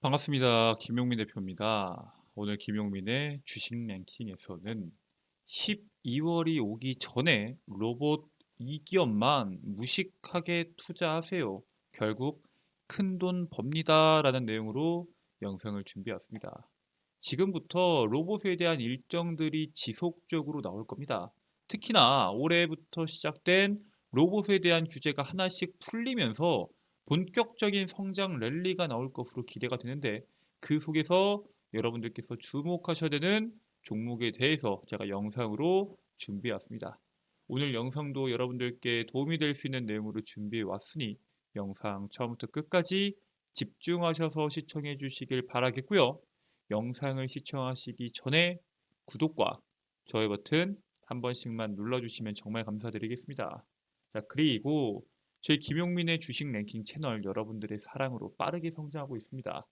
반갑습니다. 김용민 대표입니다. 오늘 김용민의 주식 랭킹에서는 12월이 오기 전에 로봇 2기업만 무식하게 투자하세요. 결국 큰돈 법니다라는 내용으로 영상을 준비했습니다. 지금부터 로봇에 대한 일정들이 지속적으로 나올 겁니다. 특히나 올해부터 시작된 로봇에 대한 규제가 하나씩 풀리면서 본격적인 성장 랠리가 나올 것으로 기대가 되는데, 그 속에서 여러분들께서 주목하셔야 되는 종목에 대해서 제가 영상으로 준비해 왔습니다. 오늘 영상도 여러분들께 도움이 될 수 있는 내용으로 준비해 왔으니 영상 처음부터 끝까지 집중하셔서 시청해 주시길 바라겠고요. 영상을 시청하시기 전에 구독과 좋아요 버튼 한 번씩만 눌러주시면 정말 감사드리겠습니다. 자, 그리고 저희 김용민의 주식 랭킹 채널 여러분들의 사랑으로 빠르게 성장하고 있습니다.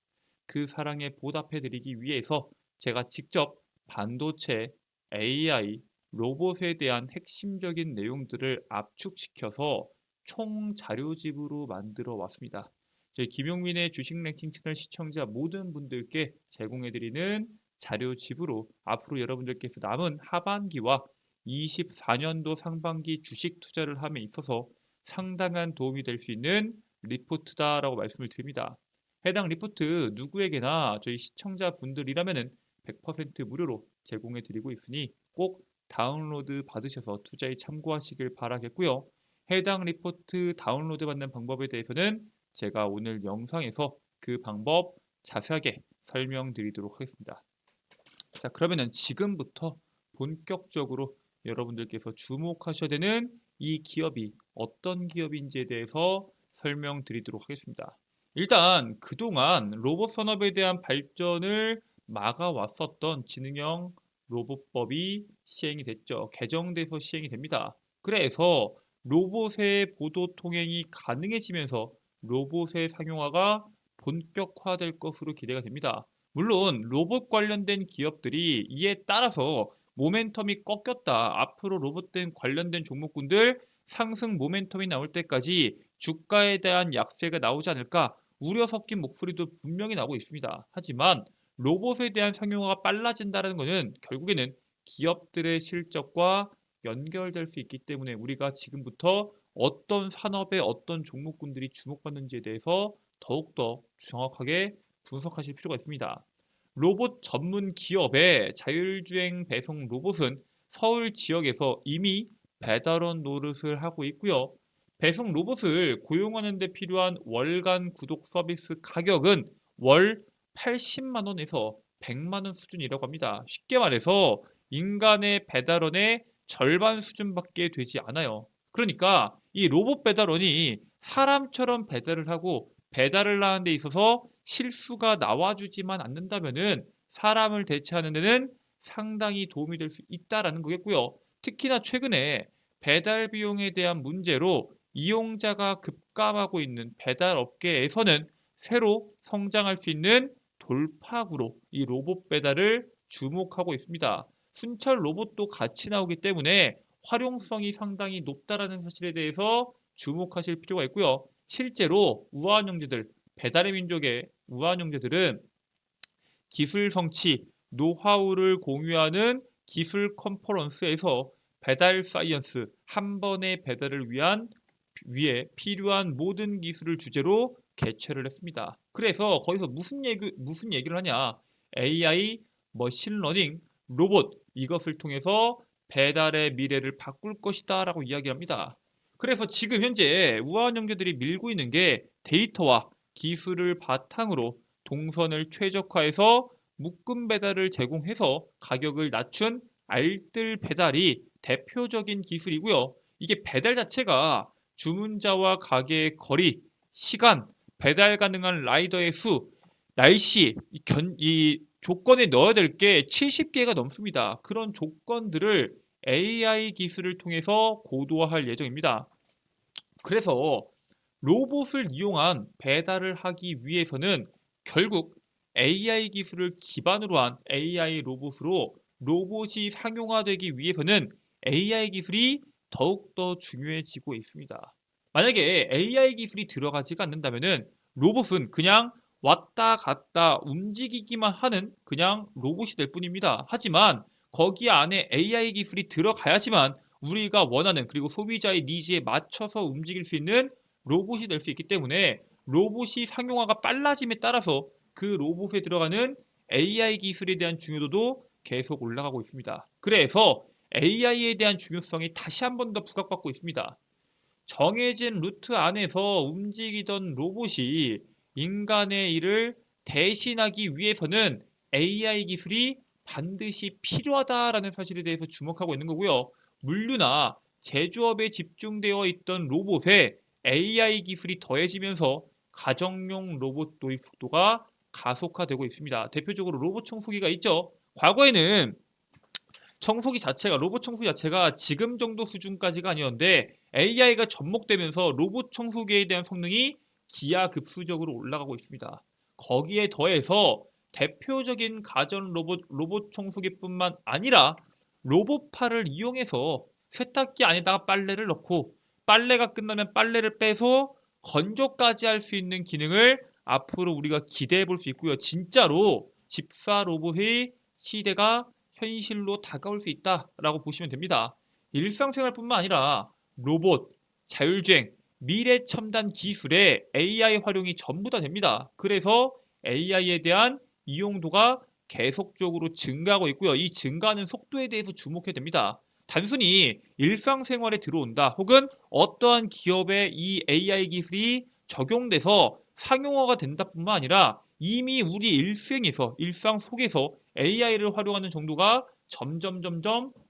그 사랑에 보답해드리기 위해서 제가 직접 반도체, AI, 로봇에 대한 핵심적인 내용들을 압축시켜서 총 자료집으로 만들어 왔습니다. 저희 김용민의 주식 랭킹 채널 시청자 모든 분들께 제공해드리는 자료집으로 앞으로 여러분들께서 남은 하반기와 24년도 상반기 주식 투자를 함에 있어서 상당한 도움이 될 수 있는 리포트다라고 말씀을 드립니다. 해당 리포트 누구에게나 저희 시청자분들이라면 100% 무료로 제공해 드리고 있으니 꼭 다운로드 받으셔서 투자에 참고하시길 바라겠고요. 해당 리포트 다운로드 받는 방법에 대해서는 제가 오늘 영상에서 그 방법 자세하게 설명드리도록 하겠습니다. 자, 그러면은 지금부터 본격적으로 여러분들께서 주목하셔야 되는 이 기업이 어떤 기업인지에 대해서 설명드리도록 하겠습니다. 일단 그동안 로봇 산업에 대한 발전을 막아왔었던 지능형 로봇법이 시행이 됐죠. 개정돼서 시행이 됩니다. 그래서 로봇의 보도 통행이 가능해지면서 로봇의 상용화가 본격화될 것으로 기대가 됩니다. 물론 로봇 관련된 기업들이 이에 따라서 모멘텀이 꺾였다, 앞으로 로봇 관련된 종목군들 상승 모멘텀이 나올 때까지 주가에 대한 약세가 나오지 않을까 우려 섞인 목소리도 분명히 나오고 있습니다. 하지만 로봇에 대한 상용화가 빨라진다는 것은 결국에는 기업들의 실적과 연결될 수 있기 때문에 우리가 지금부터 어떤 산업의 어떤 종목군들이 주목받는지에 대해서 더욱더 정확하게 분석하실 필요가 있습니다. 로봇 전문 기업의 자율주행 배송 로봇은 서울 지역에서 이미 배달원 노릇을 하고 있고요. 배송 로봇을 고용하는 데 필요한 월간 구독 서비스 가격은 월 80만 원에서 100만 원 수준이라고 합니다. 쉽게 말해서 인간의 배달원의 절반 수준밖에 되지 않아요. 그러니까 이 로봇 배달원이 사람처럼 배달을 하고 배달을 하는 데 있어서 실수가 나와주지만 않는다면은 사람을 대체하는 데는 상당히 도움이 될 수 있다라는 거겠고요. 특히나 최근에 배달 비용에 대한 문제로 이용자가 급감하고 있는 배달 업계에서는 새로 성장할 수 있는 돌파구로 이 로봇 배달을 주목하고 있습니다. 순찰 로봇도 같이 나오기 때문에 활용성이 상당히 높다라는 사실에 대해서 주목하실 필요가 있고요. 실제로 우아한 형제들, 배달의 민족의 우아한 형제들은 기술 성취, 노하우를 공유하는 기술 컨퍼런스에서 배달 사이언스, 한 번의 배달을 위해 필요한 모든 기술을 주제로 개최를 했습니다. 그래서 거기서 무슨 얘기를 하냐? AI, 머신러닝, 로봇 이것을 통해서 배달의 미래를 바꿀 것이다라고 이야기합니다. 그래서 지금 현재 우아한 형제들이 밀고 있는 게 데이터와 기술을 바탕으로 동선을 최적화해서 묶음 배달을 제공해서 가격을 낮춘 알뜰 배달이 대표적인 기술이고요. 이게 배달 자체가 주문자와 가게의 거리, 시간, 배달 가능한 라이더의 수, 날씨, 이 조건에 넣어야 될 게 70개가 넘습니다. 그런 조건들을 AI 기술을 통해서 고도화할 예정입니다. 그래서 로봇을 이용한 배달을 하기 위해서는 결국 AI 기술을 기반으로 한 AI 로봇으로 로봇이 상용화되기 위해서는 AI 기술이 더욱더 중요해지고 있습니다. 만약에 AI 기술이 들어가지가 않는다면 로봇은 그냥 왔다 갔다 움직이기만 하는 그냥 로봇이 될 뿐입니다. 하지만 거기 안에 AI 기술이 들어가야지만 우리가 원하는 그리고 소비자의 니즈에 맞춰서 움직일 수 있는 로봇이 될 수 있기 때문에 로봇이 상용화가 빨라짐에 따라서 그 로봇에 들어가는 AI 기술에 대한 중요도도 계속 올라가고 있습니다. 그래서 AI에 대한 중요성이 다시 한 번 더 부각받고 있습니다. 정해진 루트 안에서 움직이던 로봇이 인간의 일을 대신하기 위해서는 AI 기술이 반드시 필요하다라는 사실에 대해서 주목하고 있는 거고요. 물류나 제조업에 집중되어 있던 로봇에 AI 기술이 더해지면서 가정용 로봇 도입 속도가 가속화되고 있습니다. 대표적으로 로봇 청소기가 있죠. 과거에는 로봇 청소기 자체가 지금 정도 수준까지가 아니었는데 AI가 접목되면서 로봇 청소기에 대한 성능이 기하급수적으로 올라가고 있습니다. 거기에 더해서 대표적인 가전 로봇 청소기뿐만 아니라 로봇팔을 이용해서 세탁기 안에다가 빨래를 넣고 빨래가 끝나면 빨래를 빼서 건조까지 할 수 있는 기능을 앞으로 우리가 기대해 볼 수 있고요. 진짜로 집사 로봇의 시대가 현실로 다가올 수 있다라고 보시면 됩니다. 일상생활뿐만 아니라 로봇, 자율주행, 미래 첨단 기술에 AI 활용이 전부 다 됩니다. 그래서 AI에 대한 이용도가 계속적으로 증가하고 있고요. 이 증가하는 속도에 대해서 주목해야 됩니다. 단순히 일상생활에 들어온다 혹은 어떠한 기업에 이 AI 기술이 적용돼서 상용화가 된다뿐만 아니라 이미 우리 일상 속에서 AI를 활용하는 정도가 점점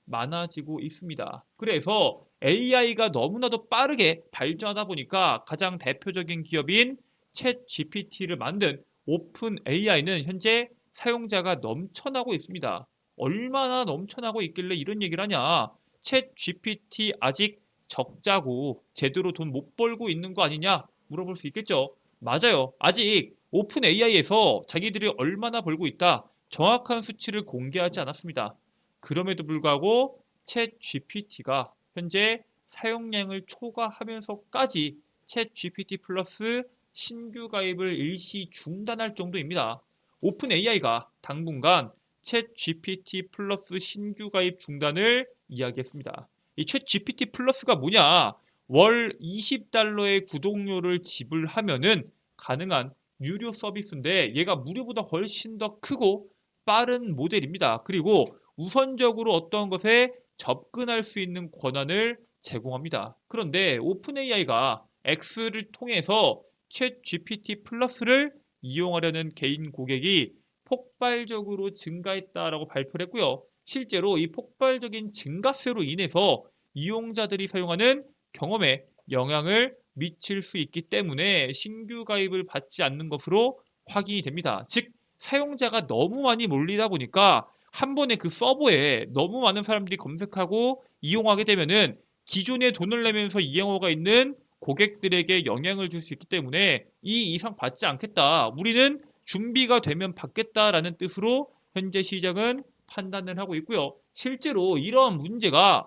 많아지고 있습니다. 그래서 AI가 너무나도 빠르게 발전하다 보니까 가장 대표적인 기업인 챗 GPT를 만든 오픈 AI는 현재 사용자가 넘쳐나고 있습니다. 얼마나 넘쳐나고 있길래 이런 얘기를 하냐? 챗 GPT 아직 적자고 제대로 돈 못 벌고 있는 거 아니냐? 물어볼 수 있겠죠. 맞아요. 아직 오픈 AI에서 자기들이 얼마나 벌고 있다. 정확한 수치를 공개하지 않았습니다. 그럼에도 불구하고 챗 GPT가 현재 사용량을 초과하면서까지 챗 GPT 플러스 신규 가입을 일시 중단할 정도입니다. 오픈 AI가 당분간 챗 GPT 플러스 신규 가입 중단을 이야기했습니다. 이 챗 GPT 플러스가 뭐냐? 월 20달러의 구독료를 지불하면은 가능한 유료 서비스인데 얘가 무료보다 훨씬 더 크고 빠른 모델입니다. 그리고 우선적으로 어떤 것에 접근할 수 있는 권한을 제공합니다. 그런데 오픈 AI가 X를 통해서 챗 GPT 플러스를 이용하려는 개인 고객이 폭발적으로 증가했다라고 발표를 했고요. 실제로 이 폭발적인 증가세로 인해서 이용자들이 사용하는 경험에 영향을 미칠 수 있기 때문에 신규 가입을 받지 않는 것으로 확인이 됩니다. 즉 사용자가 너무 많이 몰리다 보니까 한 번에 그 서버에 너무 많은 사람들이 검색하고 이용하게 되면은 기존에 돈을 내면서 이용하고 있는 고객들에게 영향을 줄 수 있기 때문에 이 이상 받지 않겠다. 우리는 준비가 되면 받겠다라는 뜻으로 현재 시장은 판단을 하고 있고요. 실제로 이러한 문제가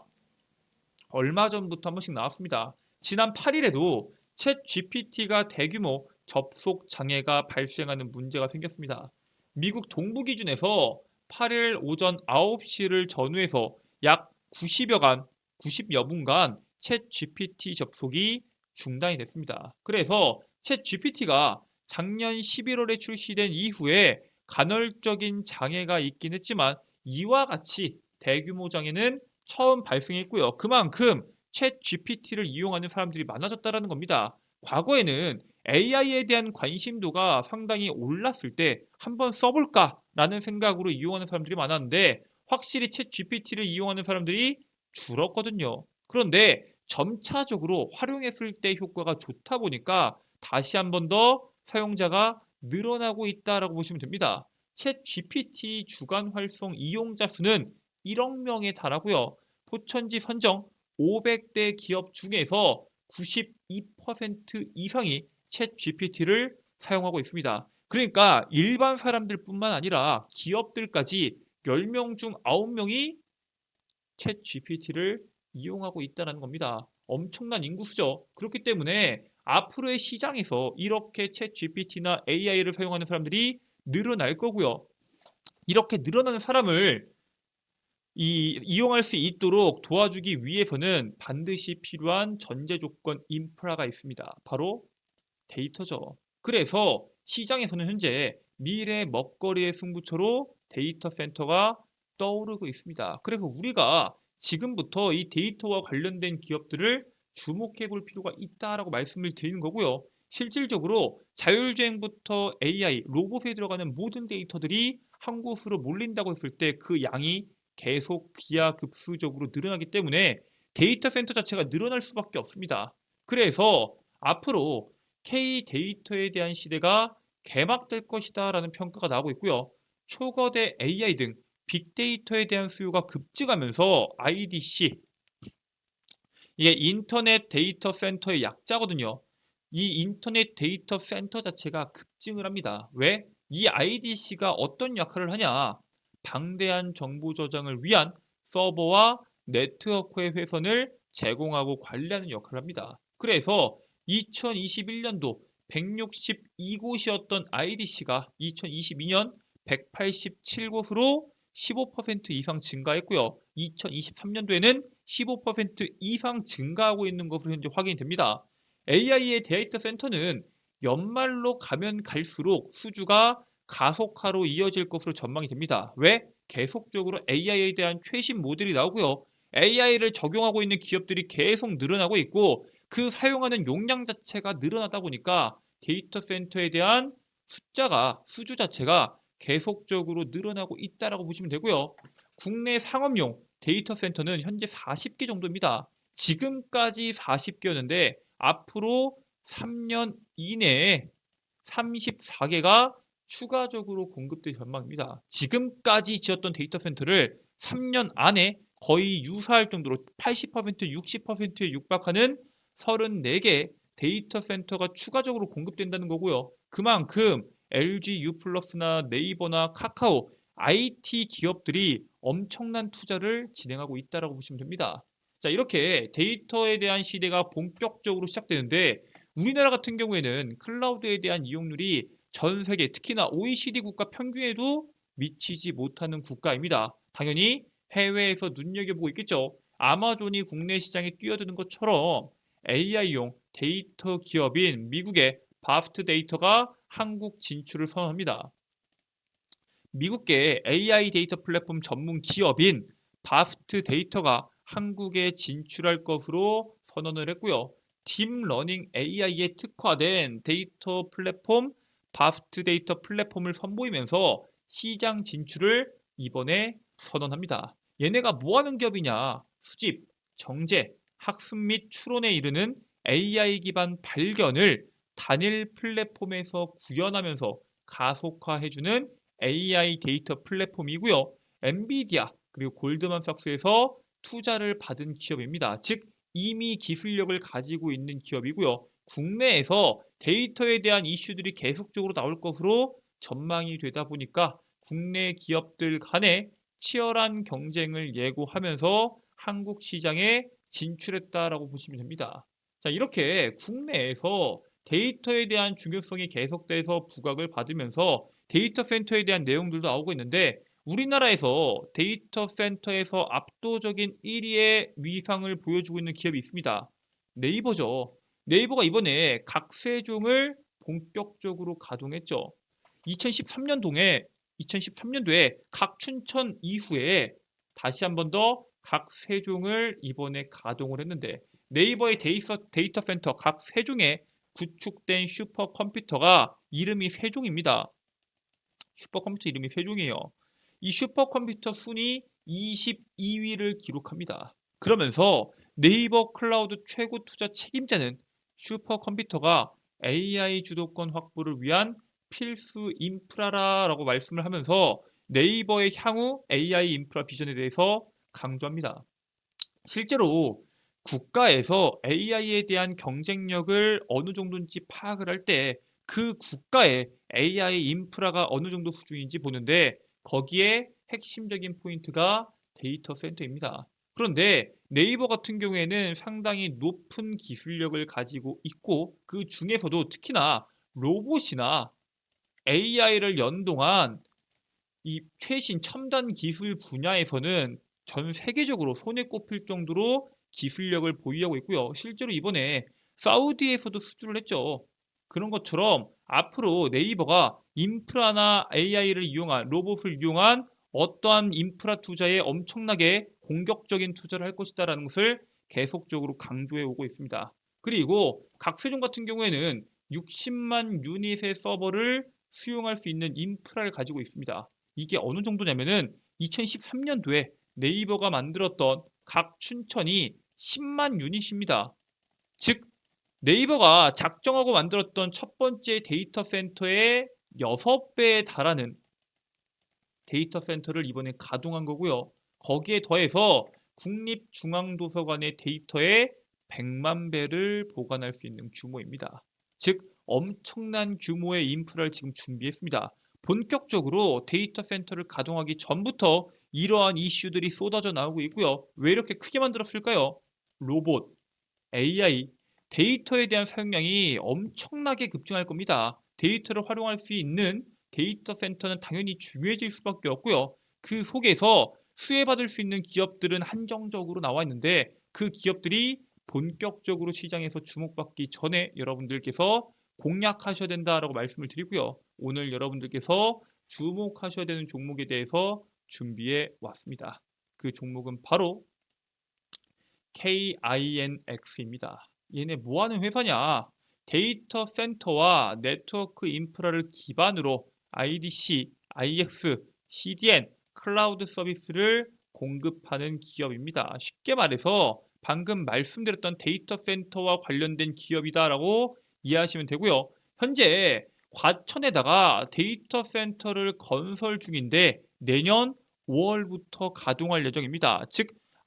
얼마 전부터 한 번씩 나왔습니다. 지난 8일에도 챗 GPT가 대규모 접속 장애가 발생하는 문제가 생겼습니다. 미국 동부 기준에서 8일 오전 9시를 전후해서 약 90여 분간 챗 GPT 접속이 중단이 됐습니다. 그래서 챗 GPT가 작년 11월에 출시된 이후에 간헐적인 장애가 있긴 했지만 이와 같이 대규모 장애는 처음 발생했고요. 그만큼 챗 GPT를 이용하는 사람들이 많아졌다는 겁니다. 과거에는 AI에 대한 관심도가 상당히 올랐을 때 한번 써볼까라는 생각으로 이용하는 사람들이 많았는데 확실히 챗 GPT를 이용하는 사람들이 줄었거든요. 그런데 점차적으로 활용했을 때 효과가 좋다 보니까 다시 한 번 더 사용자가 늘어나고 있다라고 보시면 됩니다. 챗 GPT 주간 활성 이용자 수는 1억 명에 달하고요. 포천지 선정 500대 기업 중에서 92% 이상이 챗 GPT를 사용하고 있습니다. 그러니까 일반 사람들뿐만 아니라 기업들까지 10명 중 9명이 챗 GPT를 이용하고 있다는 겁니다. 엄청난 인구수죠. 그렇기 때문에 앞으로의 시장에서 이렇게 챗 GPT나 AI를 사용하는 사람들이 늘어날 거고요. 이렇게 늘어나는 사람을 이용할 수 있도록 도와주기 위해서는 반드시 필요한 전제 조건 인프라가 있습니다. 바로 데이터죠. 그래서 시장에서는 현재 미래 먹거리의 승부처로 데이터 센터가 떠오르고 있습니다. 그래서 우리가 지금부터 이 데이터와 관련된 기업들을 주목해 볼 필요가 있다라고 말씀을 드리는 거고요. 실질적으로 자율주행부터 AI, 로봇에 들어가는 모든 데이터들이 한 곳으로 몰린다고 했을 때 그 양이 계속 기하급수적으로 늘어나기 때문에 데이터 센터 자체가 늘어날 수밖에 없습니다. 그래서 앞으로 K 데이터에 대한 시대가 개막될 것이다 라는 평가가 나오고 있고요. 초거대 AI 등 빅데이터에 대한 수요가 급증하면서 IDC, 이게 인터넷 데이터 센터의 약자거든요. 이 인터넷 데이터 센터 자체가 급증을 합니다. 왜? 이 IDC가 어떤 역할을 하냐? 방대한 정보 저장을 위한 서버와 네트워크의 회선을 제공하고 관리하는 역할을 합니다. 그래서 2021년도 162곳이었던 IDC가 2022년 187곳으로 15% 이상 증가했고요. 2023년도에는 15% 이상 증가하고 있는 것으로 현재 확인이 됩니다. AI의 데이터 센터는 연말로 가면 갈수록 수주가 가속화로 이어질 것으로 전망이 됩니다. 왜? 계속적으로 AI에 대한 최신 모델이 나오고요. AI를 적용하고 있는 기업들이 계속 늘어나고 있고 그 사용하는 용량 자체가 늘어나다 보니까 데이터 센터에 대한 수주 자체가 계속적으로 늘어나고 있다라고 보시면 되고요. 국내 상업용 데이터 센터는 현재 40개 정도입니다. 지금까지 40개였는데 앞으로 3년 이내에 34개가 추가적으로 공급될 전망입니다. 지금까지 지었던 데이터 센터를 3년 안에 거의 유사할 정도로 80%, 60%에 육박하는 34개 데이터 센터가 추가적으로 공급된다는 거고요. 그만큼 LG U+나 네이버나 카카오, IT 기업들이 엄청난 투자를 진행하고 있다고 보시면 됩니다. 자, 이렇게 데이터에 대한 시대가 본격적으로 시작되는데 우리나라 같은 경우에는 클라우드에 대한 이용률이 전 세계 특히나 OECD 국가 평균에도 미치지 못하는 국가입니다. 당연히 해외에서 눈여겨보고 있겠죠. 아마존이 국내 시장에 뛰어드는 것처럼 AI용 데이터 기업인 미국의 바스트 데이터가 한국 진출을 선언합니다. 미국계 AI 데이터 플랫폼 전문 기업인 바스트 데이터가 한국에 진출할 것으로 선언을 했고요. 딥러닝 AI에 특화된 데이터 플랫폼 바스트 데이터 플랫폼을 선보이면서 시장 진출을 이번에 선언합니다. 얘네가 뭐 하는 기업이냐? 수집, 정제, 학습 및 추론에 이르는 AI 기반 발견을 단일 플랫폼에서 구현하면서 가속화해주는 AI 데이터 플랫폼이고요. 엔비디아 그리고 골드만삭스에서 투자를 받은 기업입니다. 즉 이미 기술력을 가지고 있는 기업이고요. 국내에서 데이터에 대한 이슈들이 계속적으로 나올 것으로 전망이 되다 보니까 국내 기업들 간의 치열한 경쟁을 예고하면서 한국 시장에 진출했다라고 보시면 됩니다. 자, 이렇게 국내에서 데이터에 대한 중요성이 계속돼서 부각을 받으면서 데이터 센터에 대한 내용들도 나오고 있는데 우리나라에서 데이터 센터에서 압도적인 1위의 위상을 보여주고 있는 기업이 있습니다. 네이버죠. 네이버가 이번에 각세종을 본격적으로 가동했죠. 2013년도에 각춘천 이후에 다시 한 번 더 각세종을 이번에 가동을 했는데 네이버의 데이터 센터 각세종에 구축된 슈퍼컴퓨터가 이름이 세종입니다. 슈퍼컴퓨터 이름이 세종이에요. 이 슈퍼컴퓨터 순위 22위를 기록합니다. 그러면서 네이버 클라우드 최고 투자 책임자는 슈퍼컴퓨터가 AI 주도권 확보를 위한 필수 인프라라고 말씀을 하면서 네이버의 향후 AI 인프라 비전에 대해서 강조합니다. 실제로 국가에서 AI에 대한 경쟁력을 어느 정도인지 파악을 할 때 그 국가의 AI 인프라가 어느 정도 수준인지 보는데 거기에 핵심적인 포인트가 데이터 센터입니다. 그런데 네이버 같은 경우에는 상당히 높은 기술력을 가지고 있고 그 중에서도 특히나 로봇이나 AI를 연동한 이 최신 첨단 기술 분야에서는 전 세계적으로 손에 꼽힐 정도로 기술력을 보유하고 있고요. 실제로 이번에 사우디에서도 수주를 했죠. 그런 것처럼 앞으로 네이버가 인프라나 AI를 이용한 로봇을 이용한 어떠한 인프라 투자에 엄청나게 공격적인 투자를 할 것이다라는 것을 계속적으로 강조해 오고 있습니다. 그리고 각세종 같은 경우에는 60만 유닛의 서버를 수용할 수 있는 인프라를 가지고 있습니다. 이게 어느 정도냐면은 2013년도에 네이버가 만들었던 각 춘천이 10만 유닛입니다. 즉 네이버가 작정하고 만들었던 첫 번째 데이터 센터의 6배에 달하는 데이터 센터를 이번에 가동한 거고요. 거기에 더해서 국립중앙도서관의 데이터의 100만 배를 보관할 수 있는 규모입니다. 즉 엄청난 규모의 인프라를 지금 준비했습니다. 본격적으로 데이터 센터를 가동하기 전부터 이러한 이슈들이 쏟아져 나오고 있고요. 왜 이렇게 크게 만들었을까요? 로봇, AI, 데이터에 대한 사용량이 엄청나게 급증할 겁니다. 데이터를 활용할 수 있는 데이터 센터는 당연히 중요해질 수밖에 없고요. 그 속에서 수혜받을 수 있는 기업들은 한정적으로 나와 있는데 그 기업들이 본격적으로 시장에서 주목받기 전에 여러분들께서 공략하셔야 된다라고 말씀을 드리고요. 오늘 여러분들께서 주목하셔야 되는 종목에 대해서 준비해 왔습니다. 그 종목은 바로 KINX입니다. 얘네 뭐 하는 회사냐? 데이터 센터와 네트워크 인프라를 기반으로 IDC, IX, CDN, 클라우드 서비스를 공급하는 기업입니다. 쉽게 말해서 방금 말씀드렸던 데이터 센터와 관련된 기업이다라고 이해하시면 되고요. 현재 과천에다가 데이터 센터를 건설 중인데 내년 5월부터 가동할 예정입니다. 즉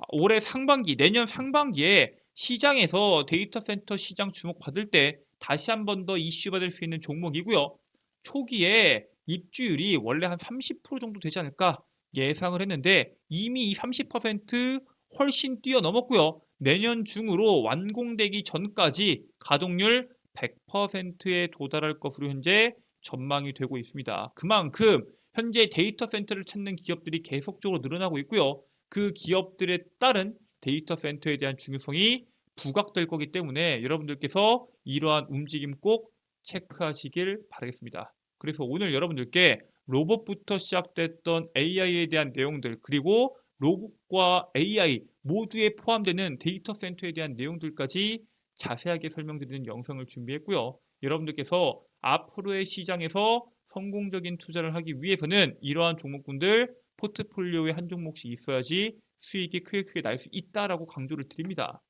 올해 상반기, 내년 상반기에 시장에서 데이터 센터 시장 주목받을 때 다시 한 번 더 이슈 받을 수 있는 종목이고요. 초기에 입주율이 원래 한 30% 정도 되지 않을까 예상을 했는데 이미 이 30% 훨씬 뛰어넘었고요. 내년 중으로 완공되기 전까지 가동률 100%에 도달할 것으로 현재 전망이 되고 있습니다. 그만큼 현재 데이터 센터를 찾는 기업들이 계속적으로 늘어나고 있고요. 그 기업들에 따른 데이터 센터에 대한 중요성이 부각될 거기 때문에 여러분들께서 이러한 움직임 꼭 체크하시길 바라겠습니다. 그래서 오늘 여러분들께 로봇부터 시작됐던 AI에 대한 내용들 그리고 로봇과 AI 모두에 포함되는 데이터 센터에 대한 내용들까지 자세하게 설명드리는 영상을 준비했고요. 여러분들께서 앞으로의 시장에서 성공적인 투자를 하기 위해서는 이러한 종목군들 포트폴리오에 한 종목씩 있어야지 수익이 크게 날 수 있다라고 강조를 드립니다.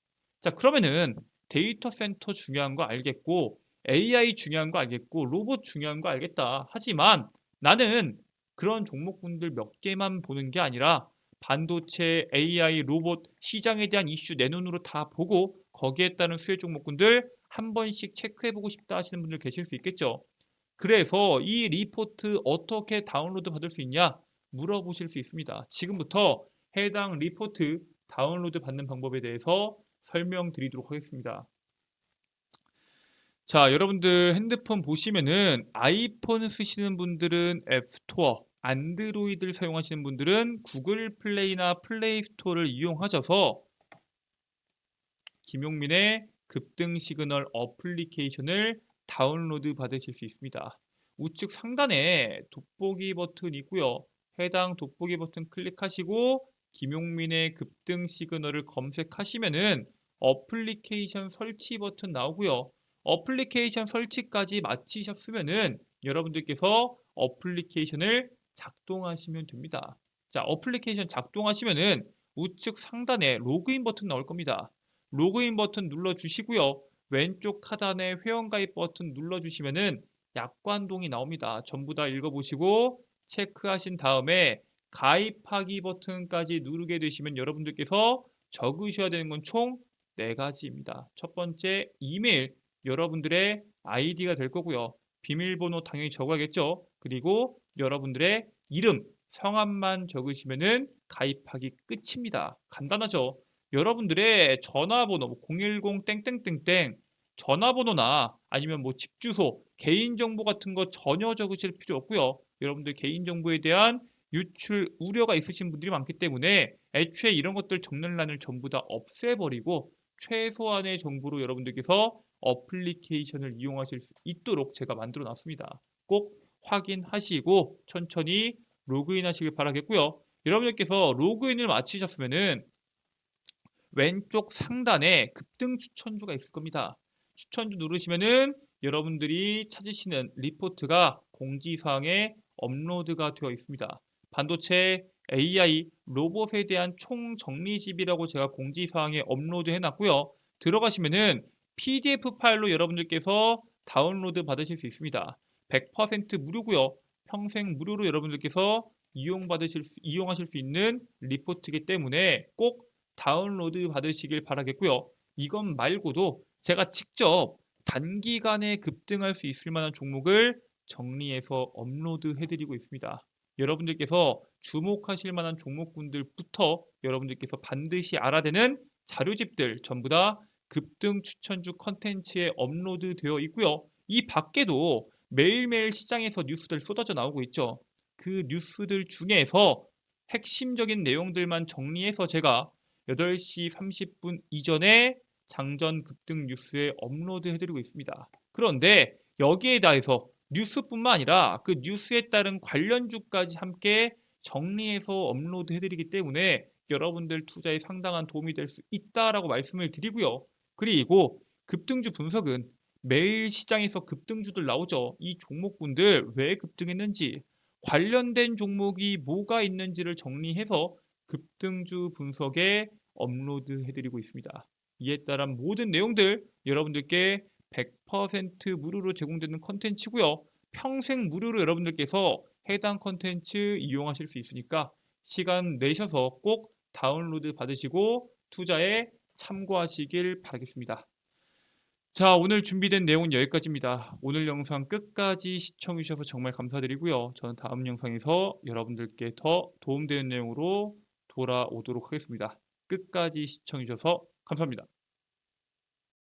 자, 그러면은 데이터 센터 중요한 거 알겠고 AI 중요한 거 알겠고 로봇 중요한 거 알겠다. 하지만 나는 그런 종목군들 몇 개만 보는 게 아니라 반도체, AI, 로봇 시장에 대한 이슈 내 눈으로 다 보고 거기에 따른 수혜 종목군들 한 번씩 체크해보고 싶다 하시는 분들 계실 수 있겠죠. 그래서 이 리포트 어떻게 다운로드 받을 수 있냐 물어보실 수 있습니다. 지금부터 해당 리포트 다운로드 받는 방법에 대해서 설명드리도록 하겠습니다. 자, 여러분들 핸드폰 보시면은 아이폰 쓰시는 분들은 앱스토어, 안드로이드를 사용하시는 분들은 구글 플레이나 플레이 스토어를 이용하셔서 김용민의 급등 시그널 어플리케이션을 다운로드 받으실 수 있습니다. 우측 상단에 돋보기 버튼이 있고요. 해당 돋보기 버튼 클릭하시고 김용민의 급등 시그널을 검색하시면은 어플리케이션 설치 버튼 나오고요. 어플리케이션 설치까지 마치셨으면은 여러분들께서 어플리케이션을 작동하시면 됩니다. 자, 어플리케이션 작동하시면은 우측 상단에 로그인 버튼 나올 겁니다. 로그인 버튼 눌러주시고요. 왼쪽 하단에 회원가입 버튼 눌러주시면은 약관동이 나옵니다. 전부 다 읽어보시고 체크하신 다음에 가입하기 버튼까지 누르게 되시면 여러분들께서 적으셔야 되는 건 총 4가지입니다. 첫 번째 이메일, 여러분들의 아이디가 될 거고요. 비밀번호 당연히 적어야겠죠. 그리고 여러분들의 이름, 성함만 적으시면은 가입하기 끝입니다. 간단하죠? 여러분들의 전화번호 010 땡땡땡땡 전화번호나 아니면 뭐 집 주소, 개인정보 같은 거 전혀 적으실 필요 없고요. 여러분들 개인정보에 대한 유출 우려가 있으신 분들이 많기 때문에 애초에 이런 것들 적는 란을 전부 다 없애버리고 최소한의 정보로 여러분들께서 어플리케이션을 이용하실 수 있도록 제가 만들어 놨습니다. 꼭 확인하시고 천천히 로그인 하시길 바라겠고요. 여러분들께서 로그인을 마치셨으면은 왼쪽 상단에 급등 추천주가 있을 겁니다. 추천주 누르시면은 여러분들이 찾으시는 리포트가 공지사항에 업로드가 되어 있습니다. 반도체, AI, 로봇에 대한 총정리집이라고 제가 공지사항에 업로드 해놨고요. 들어가시면은 PDF 파일로 여러분들께서 다운로드 받으실 수 있습니다. 100% 무료고요. 평생 무료로 여러분들께서 이용하실 수 있는 리포트이기 때문에 꼭 다운로드 받으시길 바라겠고요. 이것 말고도 제가 직접 단기간에 급등할 수 있을 만한 종목을 정리해서 업로드 해드리고 있습니다. 여러분들께서 주목하실 만한 종목군들부터 여러분들께서 반드시 알아야 되는 자료집들 전부 다 급등 추천주 컨텐츠에 업로드 되어 있고요. 이 밖에도 매일매일 시장에서 뉴스들 쏟아져 나오고 있죠. 그 뉴스들 중에서 핵심적인 내용들만 정리해서 제가 8시 30분 이전에 장전 급등 뉴스에 업로드 해드리고 있습니다. 그런데 여기에 대해서 뉴스뿐만 아니라 그 뉴스에 따른 관련주까지 함께 정리해서 업로드 해드리기 때문에 여러분들 투자에 상당한 도움이 될 수 있다라고 말씀을 드리고요. 그리고 급등주 분석은 매일 시장에서 급등주들 나오죠. 이 종목군들 왜 급등했는지 관련된 종목이 뭐가 있는지를 정리해서 급등주 분석에 업로드 해드리고 있습니다. 이에 따른 모든 내용들 여러분들께 100% 무료로 제공되는 컨텐츠고요. 평생 무료로 여러분들께서 해당 컨텐츠 이용하실 수 있으니까 시간 내셔서 꼭 다운로드 받으시고 투자에 참고하시길 바라겠습니다. 자, 오늘 준비된 내용은 여기까지입니다. 오늘 영상 끝까지 시청해 주셔서 정말 감사드리고요. 저는 다음 영상에서 여러분들께 더 도움되는 내용으로 돌아오도록 하겠습니다. 끝까지 시청해 주셔서 감사합니다.